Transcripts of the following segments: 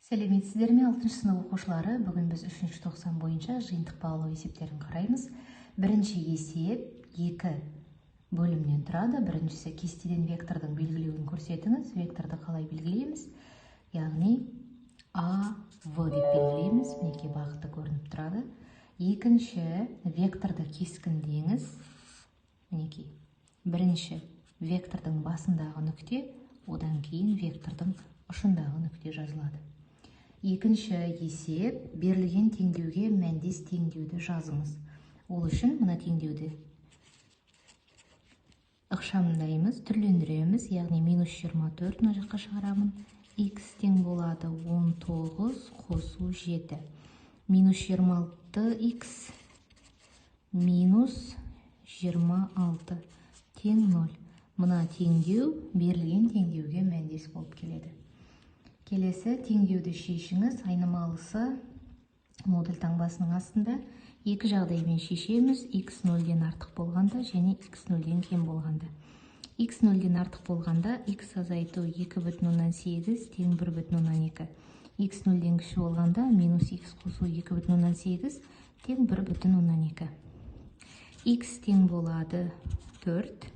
Сәлеметсіздер ме 6-шы сынып оқушылары? Бүгін біз 3-ші тоқсан бойынша жиынтық бағалау есептерін қараймыз. Бірінші есеп 2 бөлімнен тұрады. Біріншісі кестеден вектордың белгілеуін көрсетіңіз. Векторды қалай белгілейміз? Яғни А, В деп белгілейміз. Мінекей бағыты көрініп тұрады. Екінші векторды кескіндеңіз. Мінекей. Бірінші вектордың басындағы нүкте, одан кейін вектордың ұшындағы нүкте жазылады. Екінші есеп берілген теңдеуге мәндес теңдеуді жазыңыз. Ол үшін мына теңдеуді ықшамдаймыз, түрлендіреміз, яғни минус 24 мына жаққа шығарамын. Х тең болады 19 қосу 7. Минус 26х минус 26 тең 0. Мына теңдеу берілген теңдеуге мәндес болып келеді. Келесі теңдеуді шешіңіз. Айнымалысы модуль таңбасының астында екі жағдаймен шешеміз. Х 0-ден артық болғанда және х 0-ден кем болғанда. Х 0-ден артық болғанда х азайту 2,8 тең 1,2. Х 0-ден кіші болғанда минус х қосу 2,8 тең 1,2. Х тең болады 4.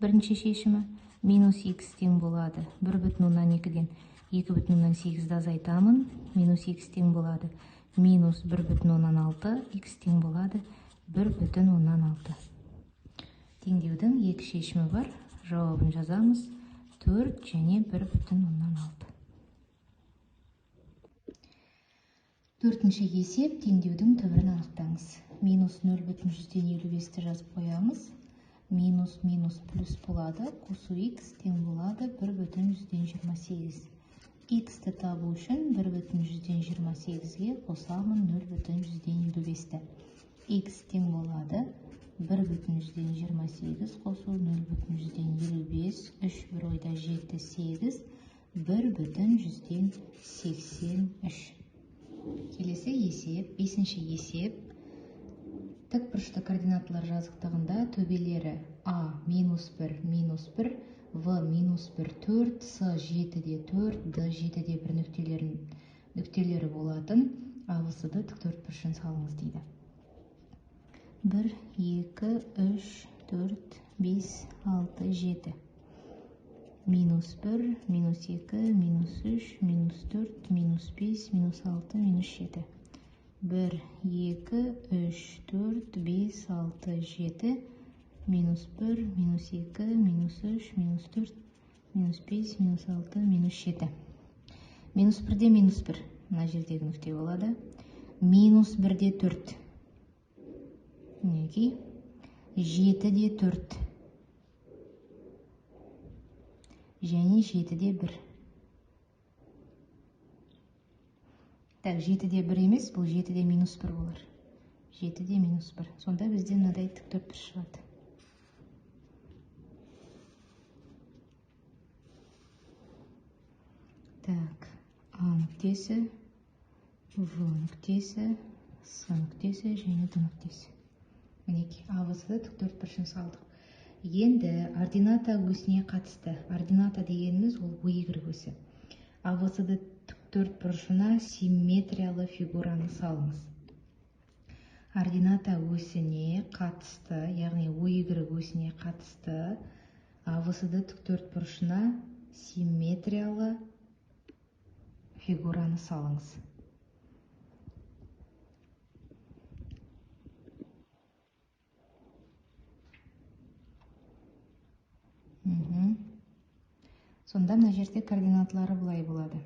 Бірінші шешімі. Минус х тең болады 1,2-ден 2,8-ді азайтамын. Минус х тең болады минус 1,6. Х тең болады 1,6. Теңдеудің екі шешімі бар. Жауабын жазамыз. 4 және 1,6. Төртінші есеп теңдеудің түбірін анықтаңыз. Минус 0,155-ті жазып қоямыз. Минус плюс болады. Қосу х тең болады 1,128. Х-ті табу үшін 1,128-ге қосамын 0,155-ті. Х тең болады 1,128 қосу 0,155, 3 бір ойда 7, 8, 1,183. Келесі есеп, 5-ші есеп. Тікбұрышты координаталар жазықтығында төбелері А минус 1, В минус 1, 4, С 7-де 4, Д 7-де 1 нүктелері болатын ағысыды тіктөртбұрышын салыңыз дейді. 1, 2, 3, 4, 5, 6, 7. Минус 1, минус 2, минус 3, минус 4, минус 5, минус 6, минус 7. 1, 2, 3, 4, 5, 6, 7. Минус 1, минус 2, минус 3, минус 4, минус 5, минус 6, минус 7. Минус 1-де минус 1. Мына жердегі нүкте болады. Минус 1-де 4. Мінекей. 7-де 4. Және 7-де 1. Так, 7-де 1 емес, бұл 7-де минус 1 болар. 7-де минус 1. Сонда бізде мынадай тіктөртбұрыш шығады. Так, А нүктесі, В нүктесі, С нүктесі және Д нүктесі. Мінекей, ағысыды тіктөртбұрышын салдық. Енді ордината өсіне қатысты. Ордината дегеніміз ол y өсі. Ағысыды тіктөртбұрышына симметриялы фигураны салыңыз. Ордината өсіне қатысты, яғни y өсіне қатысты ағысыды тіктөртбұрышына симметриялы фигураны салыңыз. Сонда мына жерде координаталары былай болады.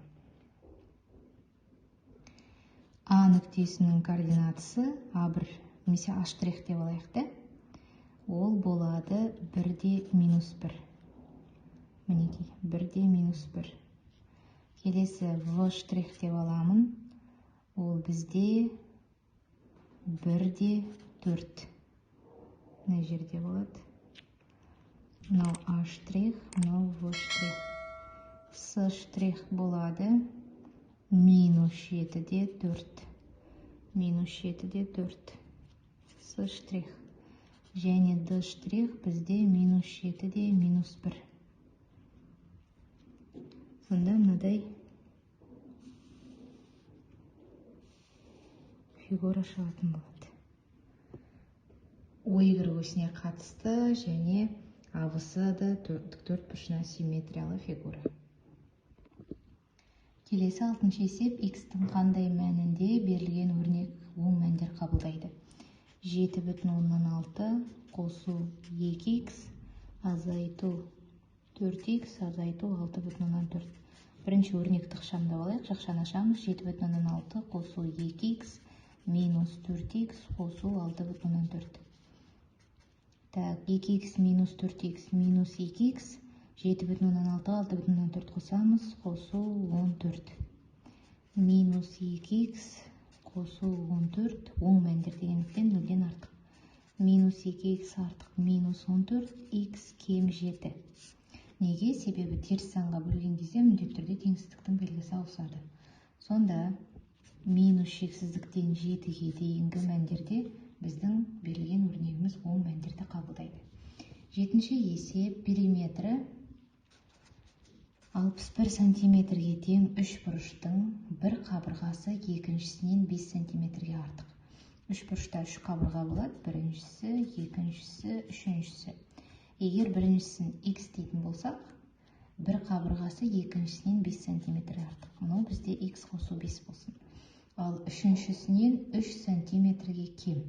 А нүктесінің координатысы А1 немесе А' деп алайық. Ол болады 1-де минус 1. Мінекей, 1-де минус 1. Келесі В' деп аламын. Ол бізде 1-де 4. Мына жерде болады. Мынау А', мынау В'. С' болады. Минус 7-де 4. Минус 7-де 4. С'. Және Д' бізде минус 7-де минус 1. Сонда мынадай фигура шығатын болады. Ойгір осіне қатысты және абысы да төрт бұрышына симметриялы фигура. Келесі 6-шы есеп x-тің қандай мәнінде берілген өрнек оң мәндер қабылдайды. 7,6 қосу 2x азайту 4x азайту 6,4. Бірінші өрнекті ықшамдап алайық. Жақшаны ашамыз. 7,6 қосу 2x минус 4x қосу 6,4. Так, 2x минус 4x минус 2x 7,6 6,4 қосамыз, қосу 14. Минус 2x қосу 14, оң мәндер дегендіктен 0-ден артық. Минус 2x артық минус 14, x кем 7. Неге? Себебі теріс санға бөлген кезде міндетті түрде теңсіздіктің белгісі ауысады. Сонда минус шексіздіктен 7-ге дейінгі мәндерде біздің берілген өрнегіміз оң мәндерді қабылдайды. 7-ші есеп периметрі 61 сантиметрге тең 3 бұрыштың бір қабырғасы екіншісінен 5 сантиметрге артық. 3 бұрышта 3 қабырға болады, біріншісі, екіншісі, үшіншісі. Егер біріншісін x дейтін болсақ, бір қабырғасы екіншісінен 5 сантиметрге артық. Мұнау бізде x қосу 5 болсын. Ал үшіншісінен 3 сантиметрге кем.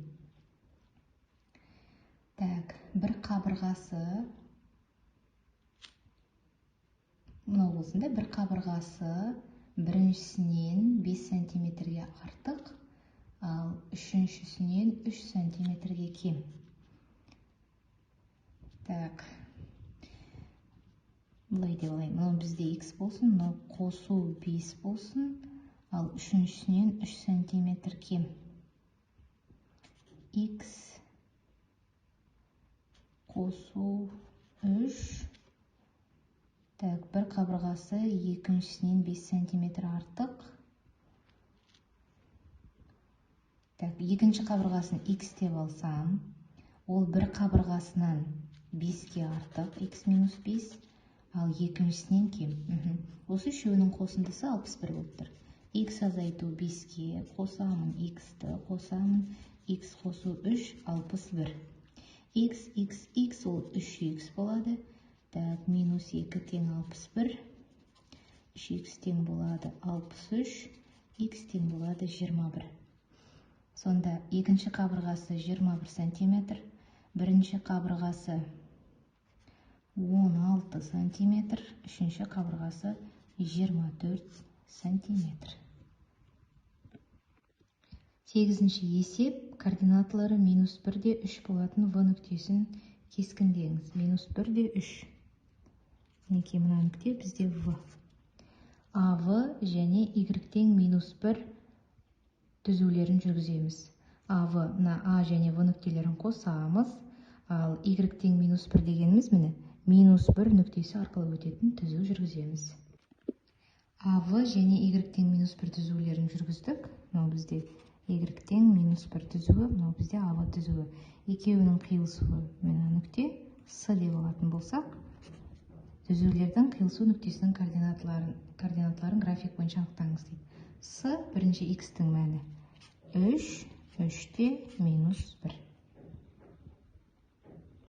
Так, бір қабырғасы мұнау болсын да, бір қабырғасы біріншісінен 5 сантиметрге артық, ал үшіншісінен 3 сантиметрге кем. Так, бұлай деп алайын. Мұнау бізде x болсын, мұнау қосу 5 болсын, ал үшіншісінен 3 сантиметр кем. X қосу 3. Так, бір қабырғасы екіншісінен 5 сантиметр артық. Так, екінші қабырғасын x деп алсам, ол бір қабырғасынан 5-ке артық, x минус 5, ал екіншісінен кем. Осы үшеуінің қосындысы 61 болып тұр. X азайту 5-ке қосамын, x-ті қосамын, x қосу 3, 61. X ол 3x болады. Так, минус 2 тең 61, 3x тең болады 63, x тең болады 21. Сонда екінші қабырғасы 21 сантиметр, бірінші қабырғасы 16 сантиметр, үшінші қабырғасы 24 сантиметр. 8-ші есеп координаталары минус 1-де 3 болатын v нүктесін кескіндеңіз. Минус 1-де 3. Неке мына нүкте бізде v. AV және y-тен минус 1 түзулерін жүргіземіз. AV мына A және V нүктелерін қосамыз, ал y-тен минус 1 дегеніміз міне минус 1 нүктесі арқылы өтетін түзу жүргіземіз. AV және y-тен минус 1 түзулерін жүргіздік. Мынау бізде y-тен минус 1 түзуі, мынау бізде AV түзуі. Екеуінің қиылысуы мына нүкте S деп алатын болсақ, түзулердің қиылысу нүктесінің координаталарын график бойынша анықтаңыз дейді. С бірінші x-тің мәні 3, 3-те минус 1.